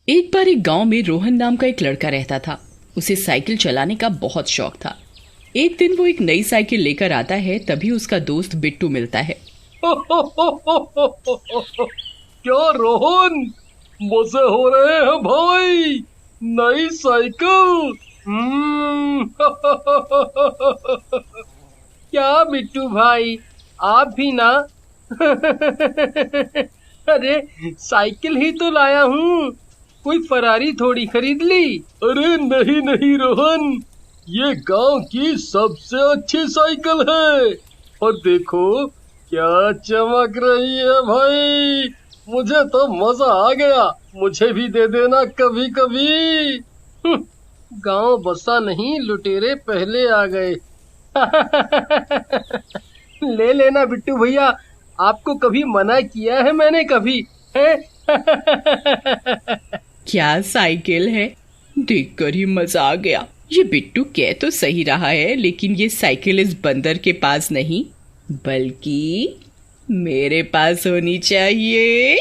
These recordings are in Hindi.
एक बार एक गांव में रोहन नाम का एक लड़का रहता था। उसे साइकिल चलाने का बहुत शौक था। एक दिन वो एक नई साइकिल लेकर आता है, तभी उसका दोस्त बिट्टू मिलता है। क्या रोहन, मजे हो रहे हैं भाई, नई साइकिल। क्या बिट्टू भाई, आप भी ना। अरे साइकिल ही तो लाया हूँ, कोई फरारी थोड़ी खरीद ली। अरे नहीं नहीं रोहन, ये गांव की सबसे अच्छी साइकिल है। और देखो क्या चमक रही है भाई, मुझे तो मजा आ गया। मुझे भी दे देना कभी कभी। गांव बसा नहीं, लुटेरे पहले आ गए। ले लेना बिट्टू भैया, आपको कभी मना किया है मैंने कभी है? क्या साइकिल है, देखकर ही मजा आ गया। ये बिट्टू कह तो सही रहा है, लेकिन ये साइकिल इस बंदर के पास नहीं बल्कि मेरे पास होनी चाहिए।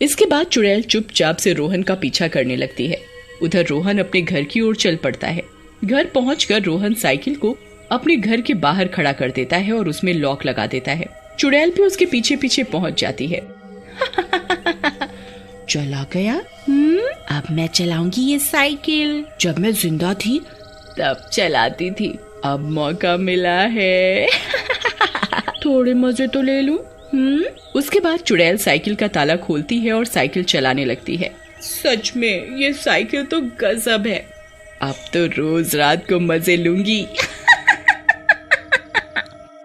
इसके बाद चुड़ैल चुपचाप से रोहन का पीछा करने लगती है। उधर रोहन अपने घर की ओर चल पड़ता है। घर पहुंचकर रोहन साइकिल को अपने घर के बाहर खड़ा कर देता है और उसमें लॉक लगा देता है। चुड़ैल भी उसके पीछे पीछे पहुंच जाती है। चला गया। अब मैं चलाऊंगी ये साइकिल। जब मैं जिंदा थी तब चलाती थी, अब मौका मिला है। थोड़े मजे तो ले लूं। उसके बाद चुड़ैल साइकिल का ताला खोलती है और साइकिल चलाने लगती है। सच में ये साइकिल तो गजब है, अब तो रोज रात को मजे लूंगी।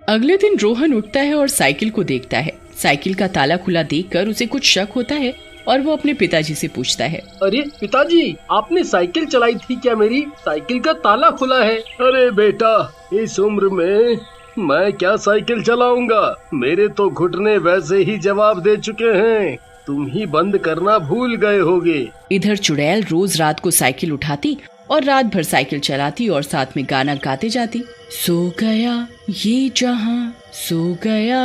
अगले दिन रोहन उठता है और साइकिल को देखता है। साइकिल का ताला खुला देखकर उसे कुछ शक होता है और वो अपने पिताजी से पूछता है, अरे पिताजी, आपने साइकिल चलाई थी क्या? मेरी साइकिल का ताला खुला है। अरे बेटा, इस उम्र में मैं क्या साइकिल चलाऊंगा, मेरे तो घुटने वैसे ही जवाब दे चुके हैं, तुम ही बंद करना भूल गए होगे। इधर चुड़ैल रोज रात को साइकिल उठाती और रात भर साइकिल चलाती और साथ में गाना गाते जाती। सो गया ये जहां, सो गया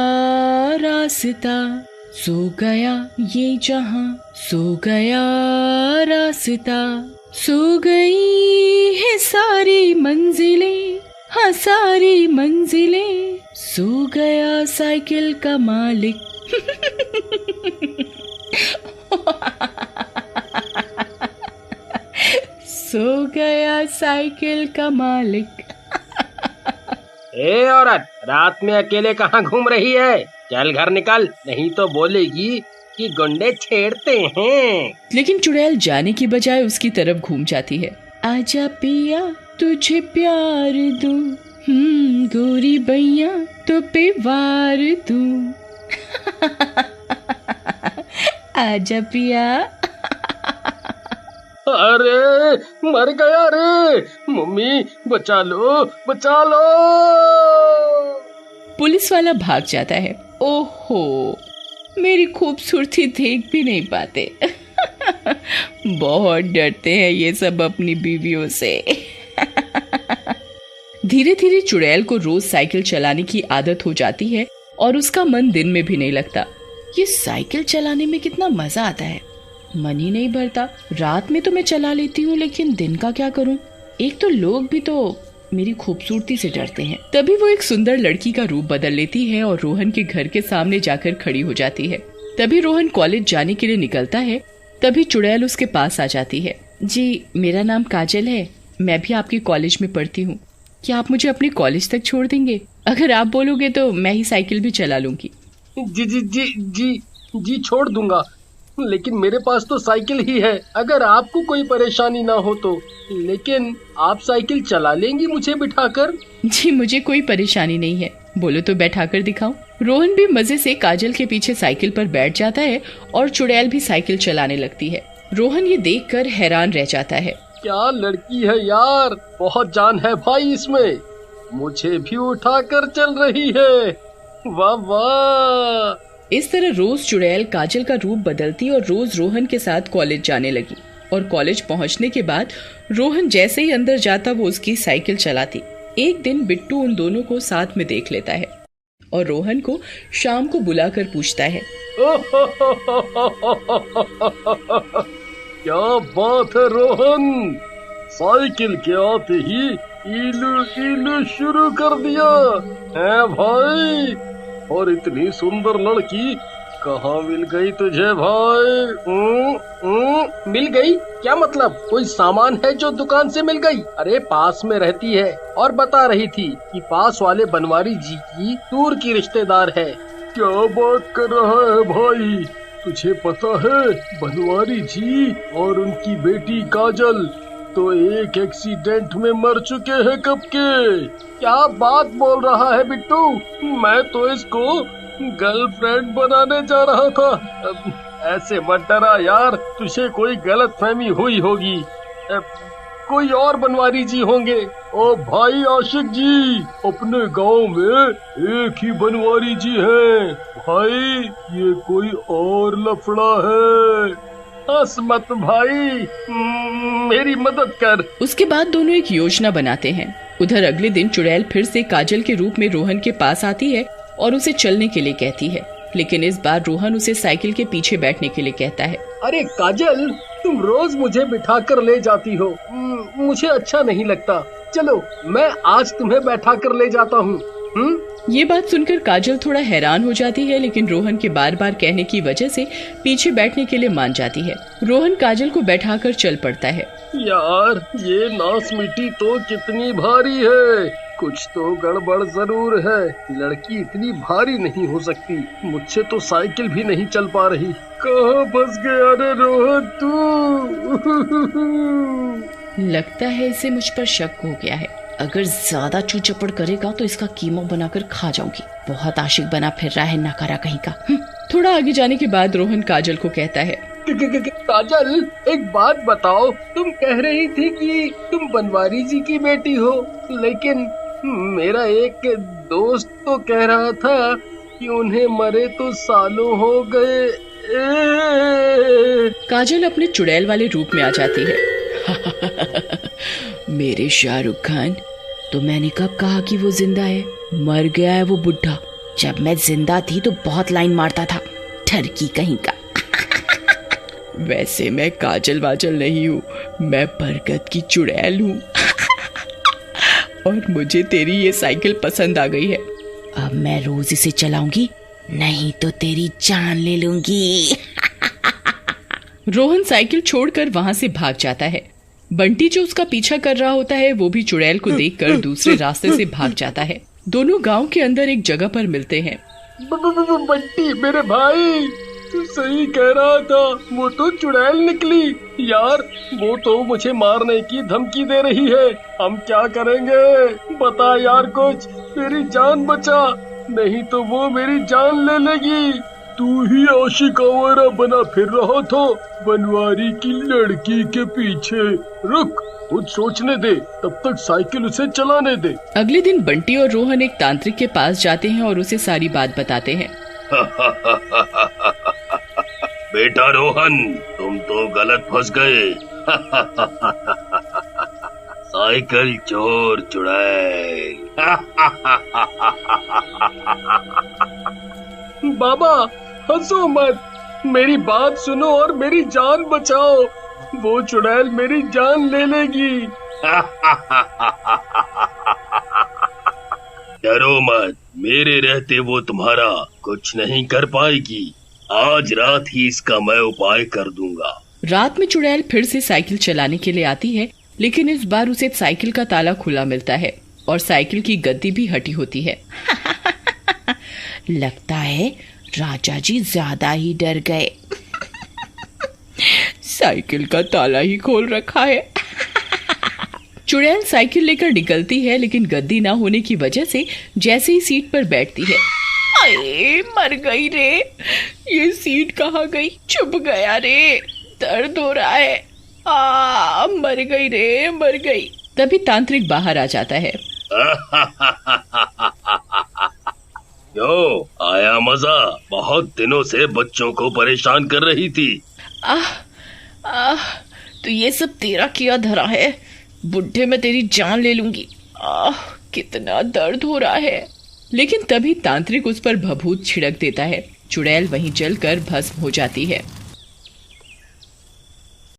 रास्ता, सो गया ये जहां, सो गया रास्ता, सो गई है सारी मंजिलें, हाँ सारी मंजिलें, सो गया साइकिल का मालिक। सो गया साइकिल का मालिक। ए औरत, रात में अकेले कहाँ घूम रही है? चल घर निकल, नहीं तो बोलेगी कि गुंडे छेड़ते हैं। लेकिन चुड़ैल जाने की बजाय उसकी तरफ घूम जाती है। आजा पिया तुझे प्यार दूं, गोरी बैया तो पे वार दूं। आजा पिया। अरे मर गया रे, मम्मी बचा लो बचा लो। पुलिस वाला भाग जाता है। ओहो, मेरी खूबसूरती देख भी नहीं पाते। बहुत डरते हैं ये सब अपनी बीवियों से। धीरे धीरे चुड़ैल को रोज साइकिल चलाने की आदत हो जाती है और उसका मन दिन में भी नहीं लगता। ये साइकिल चलाने में कितना मजा आता है, मन ही नहीं भरता। रात में तो मैं चला लेती हूँ, लेकिन दिन का क्या करूँ? एक तो लोग भी तो मेरी खूबसूरती से डरते हैं। तभी वो एक सुंदर लड़की का रूप बदल लेती है और रोहन के घर के सामने जाकर खड़ी हो जाती है। तभी रोहन कॉलेज जाने के लिए निकलता है। तभी चुड़ैल उसके पास आ जाती है। जी, मेरा नाम काजल है, मैं भी आपके कॉलेज में पढ़ती हूँ। क्या आप मुझे अपने कॉलेज तक छोड़ देंगे? अगर आप बोलोगे तो मैं ही साइकिल भी चला लूंगी। जी जी जी जी जी छोड़ दूंगा, लेकिन मेरे पास तो साइकिल ही है, अगर आपको कोई परेशानी ना हो तो। लेकिन आप साइकिल चला लेंगी मुझे बिठाकर? जी, मुझे कोई परेशानी नहीं है, बोलो तो बैठाकर दिखाऊं। रोहन भी मजे से काजल के पीछे साइकिल पर बैठ जाता है और चुड़ैल भी साइकिल चलाने लगती है। रोहन ये देखकर हैरान रह जाता है। क्या लड़की है यार, बहुत जान है भाई इसमें, मुझे भी उठाकर चल रही है। वाह वाह। इस तरह रोज चुड़ैल काजल का रूप बदलती और रोज रोहन के साथ कॉलेज जाने लगी। और कॉलेज पहुंचने के बाद रोहन जैसे ही अंदर जाता वो उसकी साइकिल चलाती। एक दिन बिट्टू उन दोनों को साथ में देख लेता है और रोहन को शाम को बुलाकर पूछता है, क्या बात है रोहन, साइकिल के आते ही इलू इलू शुरू कर दिया है भाई। और इतनी सुंदर लड़की कहाँ मिल गई तुझे भाई? मिल गई क्या मतलब? कोई सामान है जो दुकान से मिल गई? अरे पास में रहती है और बता रही थी कि पास वाले बनवारी जी की दूर की रिश्तेदार है। क्या बात कर रहा है भाई? तुझे पता है बनवारी जी और उनकी बेटी काजल तो एक एक्सीडेंट में मर चुके हैं कब के। क्या बात बोल रहा है बिट्टू? मैं तो इसको गर्लफ्रेंड बनाने जा रहा था। ऐसे मत डरा यार, तुझे कोई गलतफहमी हुई होगी। कोई और बनवारी जी होंगे। ओ भाई आशिक जी, अपने गांव में एक ही बनवारी जी हैं भाई, ये कोई और लफड़ा है। हंस मत भाई, मेरी मदद कर। उसके बाद दोनों एक योजना बनाते हैं। उधर अगले दिन चुड़ैल फिर से काजल के रूप में रोहन के पास आती है और उसे चलने के लिए कहती है, लेकिन इस बार रोहन उसे साइकिल के पीछे बैठने के लिए कहता है। अरे काजल, तुम रोज मुझे बिठा कर ले जाती हो, मुझे अच्छा नहीं लगता। चलो मैं आज तुम्हें बैठा कर ले जाता हूँ। ये बात सुनकर काजल थोड़ा हैरान हो जाती है, लेकिन रोहन के बार बार कहने की वजह से पीछे बैठने के लिए मान जाती है। रोहन काजल को बैठाकर चल पड़ता है। यार ये नास मिट्टी तो कितनी भारी है, कुछ तो गड़बड़ जरूर है। लड़की इतनी भारी नहीं हो सकती, मुझसे तो साइकिल भी नहीं चल पा रही। कहाँ फंस गया रे रोहन तू? लगता है इसे मुझ पर शक हो गया है। अगर ज्यादा चूचपड़ करेगा तो इसका कीमा बनाकर खा जाऊंगी। बहुत आशिक बना फिर रहा है नकारा कहीं का। थोड़ा आगे जाने के बाद रोहन काजल को कहता है, काजल एक बात बताओ, तुम कह रही थी कि तुम बनवारी जी की बेटी हो, लेकिन मेरा एक दोस्त तो कह रहा था कि उन्हें मरे तो सालों हो गए। काजल अपने चुड़ैल वाले रूप में आ जाती है। मेरे शाहरुख खान, तो मैंने कब कहा कि वो जिंदा है? मर गया है वो बुढ़ा। जब मैं जिंदा थी तो बहुत लाइन मारता था, ठरकी कहीं का। वैसे मैं काजल वाजल नहीं हूँ, मैं बरगद की चुड़ैल हूँ। और मुझे तेरी ये साइकिल पसंद आ गई है। अब मैं रोज इसे चलाऊंगी, नहीं तो तेरी जान ले लूंगी। रोहन साइकिल छोड़कर वहाँ से भाग जाता है। बंटी जो उसका पीछा कर रहा होता है वो भी चुड़ैल को देखकर दूसरे रास्ते से भाग जाता है। दोनों गांव के अंदर एक जगह पर मिलते हैं। बंटी मेरे भाई, तू सही कह रहा था, वो तो चुड़ैल निकली। यार वो तो मुझे मारने की धमकी दे रही है। हम क्या करेंगे बता यार, कुछ मेरी जान बचा, नहीं तो वो मेरी जान ले लेगी। तू ही आशिक आवारा बना फिर रहा था बनवारी की लड़की के पीछे। रुक, कुछ सोचने दे, तब तक साइकिल उसे चलाने दे। अगले दिन बंटी और रोहन एक तांत्रिक के पास जाते हैं और उसे सारी बात बताते हैं। बेटा रोहन, तुम तो गलत फंस गए। साइकिल चोर चुड़ैल। बाबा हंसो मत, मेरी बात सुनो और मेरी जान बचाओ। वो चुड़ैल मेरी जान ले लेगी। डरो मत, मेरे रहते वो तुम्हारा कुछ नहीं कर पाएगी। आज रात ही इसका मैं उपाय कर दूंगा। रात में चुड़ैल फिर से साइकिल चलाने के लिए आती है, लेकिन इस बार उसे साइकिल का ताला खुला मिलता है और साइकिल की गद्दी भी हटी होती है। लगता है राजा जी ज्यादा ही डर गए। साइकिल का ताला ही खोल रखा है। चुड़ैल साइकिल लेकर निकलती है, लेकिन गद्दी ना होने की वजह से जैसे ही सीट पर बैठती है, अरे मर गई रे, ये सीट कहाँ गई? चुभ गया रे, दर्द हो रहा है, मर गई रे, मर गई। तभी तांत्रिक बाहर आ जाता है। क्यों आया मजा? बहुत दिनों से बच्चों को परेशान कर रही थी। तो ये सब तेरा किया धरा है। बुढ़े मैं तेरी जान ले लूंगी। कितना दर्द हो रहा है। लेकिन तभी तांत्रिक उस पर भभूत छिड़क देता है चुड़ैल वहीं जलकर भस्म हो जाती है।